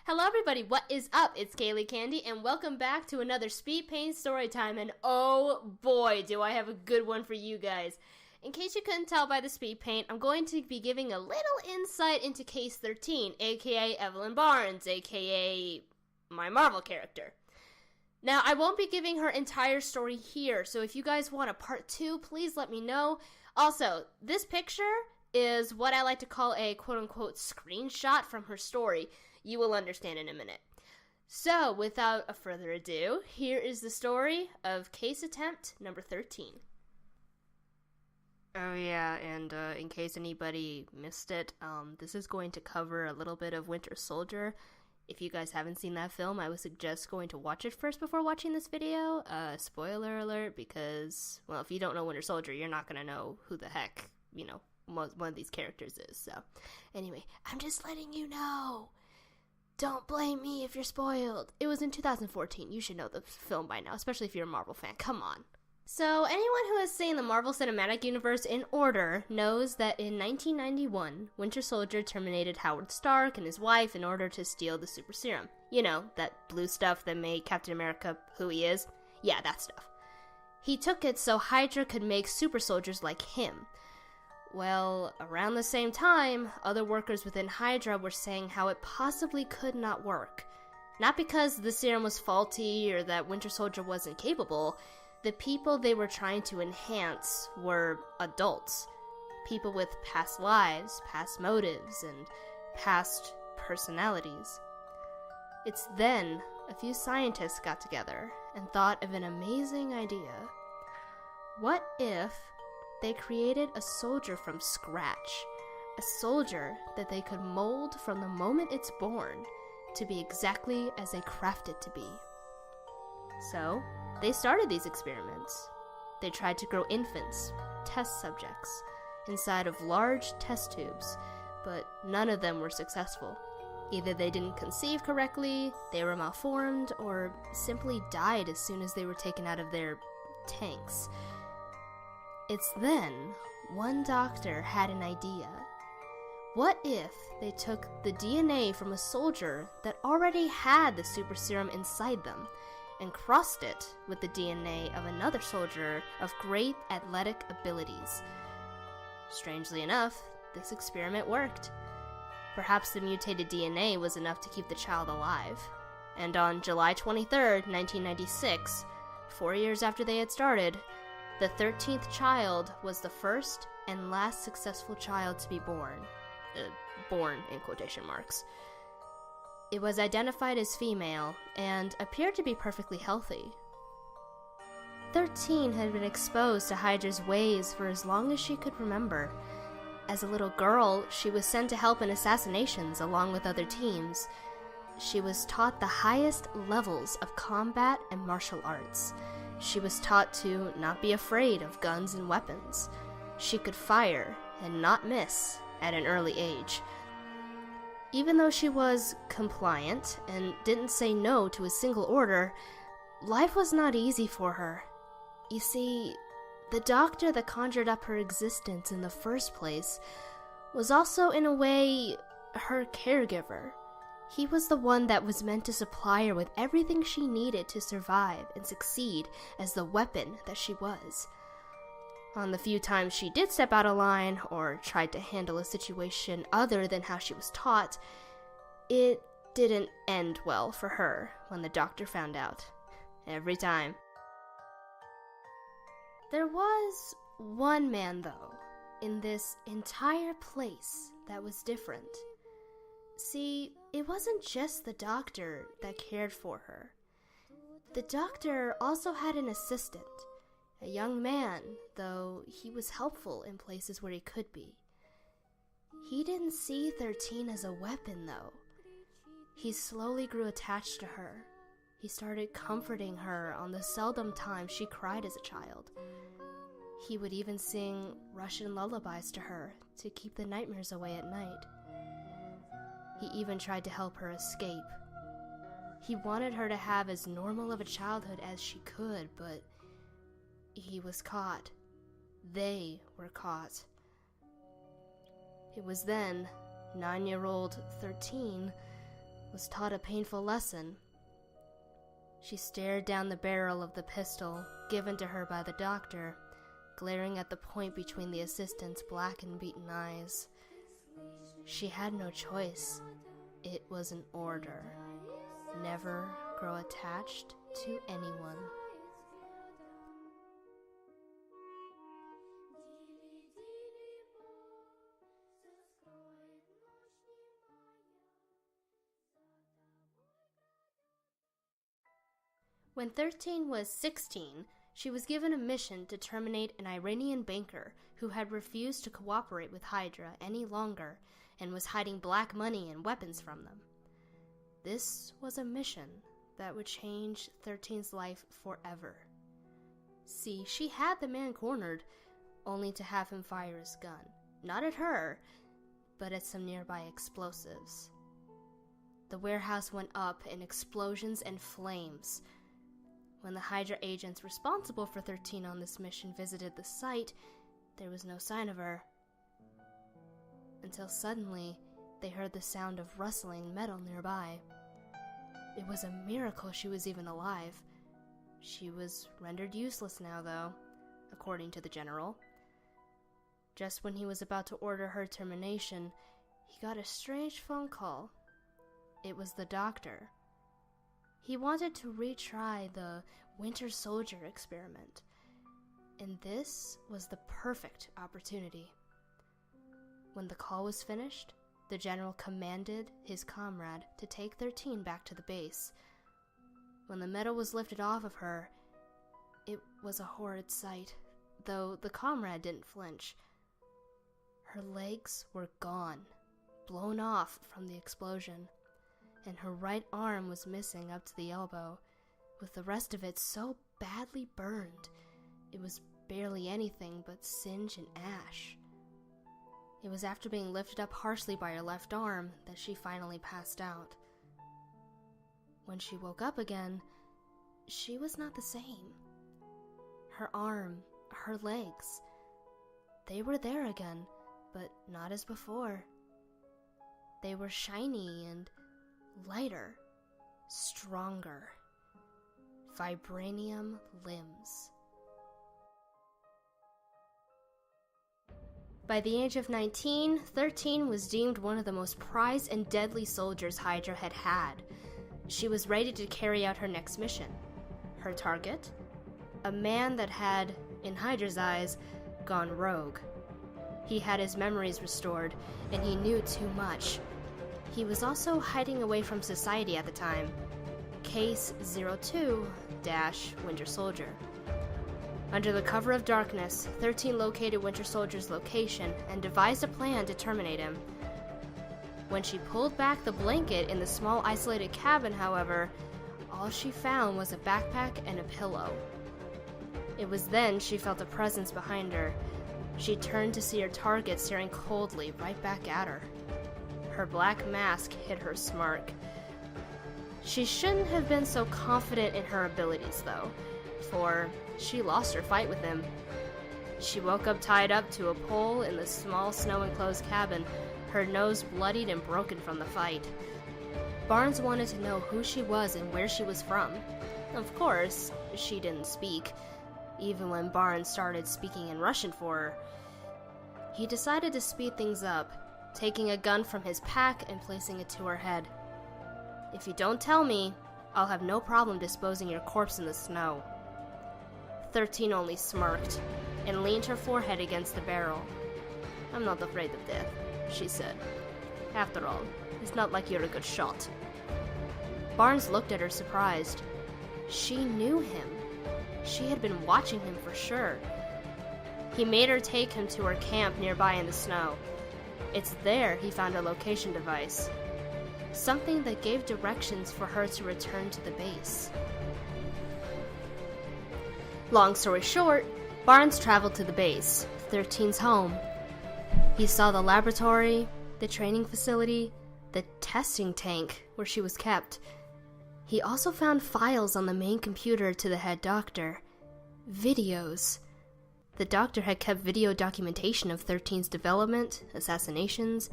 Hello everybody, what is up? It's Kaylee Candy and welcome back to another Speedpaint Storytime, and oh boy do I have a good one for you guys. In case you couldn't tell by the speed paint, I'm going to be giving a little insight into Case 13, aka Evelyn Barnes, aka my Marvel character. Now, I won't be giving her entire story here, so if you guys want a part 2, please let me know. Also, this picture is what I like to call a quote-unquote screenshot from her story. You will understand in a minute. So, without a further ado, here is the story of Case Attempt number 13. Oh yeah, and in case anybody missed it, this is going to cover a little bit of Winter Soldier. If you guys haven't seen that film, I would suggest going to watch it first before watching this video. Spoiler alert, because, well, if you don't know Winter Soldier, you're not going to know who the heck, one of these characters is. So, anyway, I'm just letting you know. Don't blame me if you're spoiled. It was in 2014. You should know the film by now, especially if you're a Marvel fan. Come on. So, anyone who has seen the Marvel Cinematic Universe in order knows that in 1991, Winter Soldier terminated Howard Stark and his wife in order to steal the super serum. You know, that blue stuff that made Captain America who he is? Yeah, that stuff. He took it so Hydra could make super soldiers like him. Well, around the same time, other workers within Hydra were saying how it possibly could not work. Not because the serum was faulty or that Winter Soldier wasn't capable. The people they were trying to enhance were adults. People with past lives, past motives, and past personalities. It's then a few scientists got together and thought of an amazing idea. What if they created a soldier from scratch? A soldier that they could mold from the moment it's born to be exactly as they crafted it to be. So, they started these experiments. They tried to grow infants, test subjects, inside of large test tubes, but none of them were successful. Either they didn't conceive correctly, they were malformed, or simply died as soon as they were taken out of their tanks. It's then one doctor had an idea. What if they took the DNA from a soldier that already had the super serum inside them and crossed it with the DNA of another soldier of great athletic abilities? Strangely enough, this experiment worked. Perhaps the mutated DNA was enough to keep the child alive. And on July 23rd, 1996, 4 years after they had started, the 13th child was the first and last successful child to be born. Born in quotation marks. It was identified as female and appeared to be perfectly healthy. 13 had been exposed to Hydra's ways for as long as she could remember. As a little girl, she was sent to help in assassinations along with other teams. She was taught the highest levels of combat and martial arts. She was taught to not be afraid of guns and weapons. She could fire and not miss at an early age. Even though she was compliant and didn't say no to a single order, life was not easy for her. You see, the doctor that conjured up her existence in the first place was also, in a way, her caregiver. He was the one that was meant to supply her with everything she needed to survive and succeed as the weapon that she was. On the few times she did step out of line or tried to handle a situation other than how she was taught, it didn't end well for her when the doctor found out. Every time. There was one man, though, in this entire place that was different. See, it wasn't just the doctor that cared for her. The doctor also had an assistant, a young man, though he was helpful in places where he could be. He didn't see 13 as a weapon, though. He slowly grew attached to her. He started comforting her on the seldom times she cried as a child. He would even sing Russian lullabies to her to keep the nightmares away at night. He even tried to help her escape. He wanted her to have as normal of a childhood as she could, but he was caught. They were caught. It was then 9-year-old 13 was taught a painful lesson. She stared down the barrel of the pistol given to her by the doctor, glaring at the point between the assistant's black and beaten eyes. She had no choice. It was an order. Never grow attached to anyone. When 13 was 16, she was given a mission to terminate an Iranian banker who had refused to cooperate with Hydra any longer and was hiding black money and weapons from them. This was a mission that would change 13's life forever. See, she had the man cornered, only to have him fire his gun, not at her, but at some nearby explosives. The warehouse went up in explosions and flames. When the Hydra agents responsible for 13 on this mission visited the site, there was no sign of her. Until suddenly, they heard the sound of rustling metal nearby. It was a miracle she was even alive. She was rendered useless now, though, according to the general. Just when he was about to order her termination, he got a strange phone call. It was the doctor. He wanted to retry the Winter Soldier experiment, and this was the perfect opportunity. When the call was finished, the general commanded his comrade to take 13 back to the base. When the metal was lifted off of her, it was a horrid sight, though the comrade didn't flinch. Her legs were gone, blown off from the explosion, and her right arm was missing up to the elbow, with the rest of it so badly burned it was barely anything but singe and ash. It was after being lifted up harshly by her left arm that she finally passed out. When she woke up again, she was not the same. Her arm, her legs, they were there again, but not as before. They were shiny and lighter, stronger. Vibranium limbs. By the age of 19, 13 was deemed one of the most prized and deadly soldiers Hydra had had. She was ready to carry out her next mission. Her target? A man that had, in Hydra's eyes, gone rogue. He had his memories restored, and he knew too much. He was also hiding away from society at the time. Case 02-Winter Soldier. Under the cover of darkness, 13 located Winter Soldier's location and devised a plan to terminate him. When she pulled back the blanket in the small isolated cabin, however, all she found was a backpack and a pillow. It was then she felt a presence behind her. She turned to see her target staring coldly right back at her. Her black mask hid her smirk. She shouldn't have been so confident in her abilities, though, for she lost her fight with him. She woke up tied up to a pole in the small snow-enclosed cabin, her nose bloodied and broken from the fight. Barnes wanted to know who she was and where she was from. Of course, she didn't speak, even when Barnes started speaking in Russian for her. He decided to speed things up, taking a gun from his pack and placing it to her head. "If you don't tell me, I'll have no problem disposing your corpse in the snow." 13 only smirked and leaned her forehead against the barrel. "I'm not afraid of death," she said. "After all, it's not like you're a good shot." Barnes looked at her surprised. She knew him. She had been watching him for sure. He made her take him to her camp nearby in the snow. It's there he found a location device, something that gave directions for her to return to the base. Long story short, Barnes traveled to the base, 13's home. He saw the laboratory, the training facility, the testing tank where she was kept. He also found files on the main computer to the head doctor. Videos. The doctor had kept video documentation of 13's development, assassinations,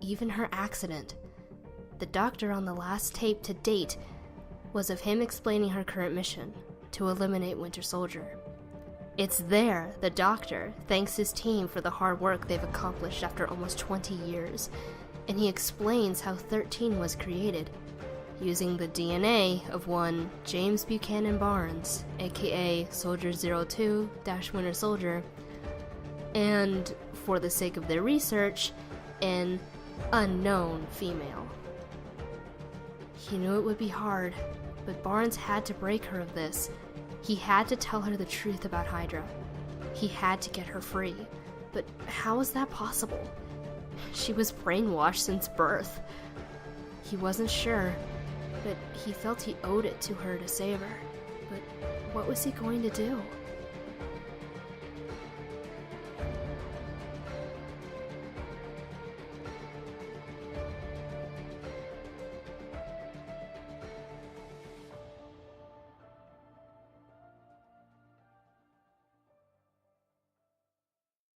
even her accident. The doctor on the last tape to date was of him explaining her current mission, to eliminate Winter Soldier. It's there the doctor thanks his team for the hard work they've accomplished after almost 20 years, and he explains how 13 was created, using the DNA of one James Buchanan Barnes, aka Soldier 02-Winter Soldier, and, for the sake of their research, an unknown female. He knew it would be hard, but Barnes had to break her of this. He had to tell her the truth about Hydra. He had to get her free. But how was that possible? She was brainwashed since birth. He wasn't sure, but he felt he owed it to her to save her. But what was he going to do?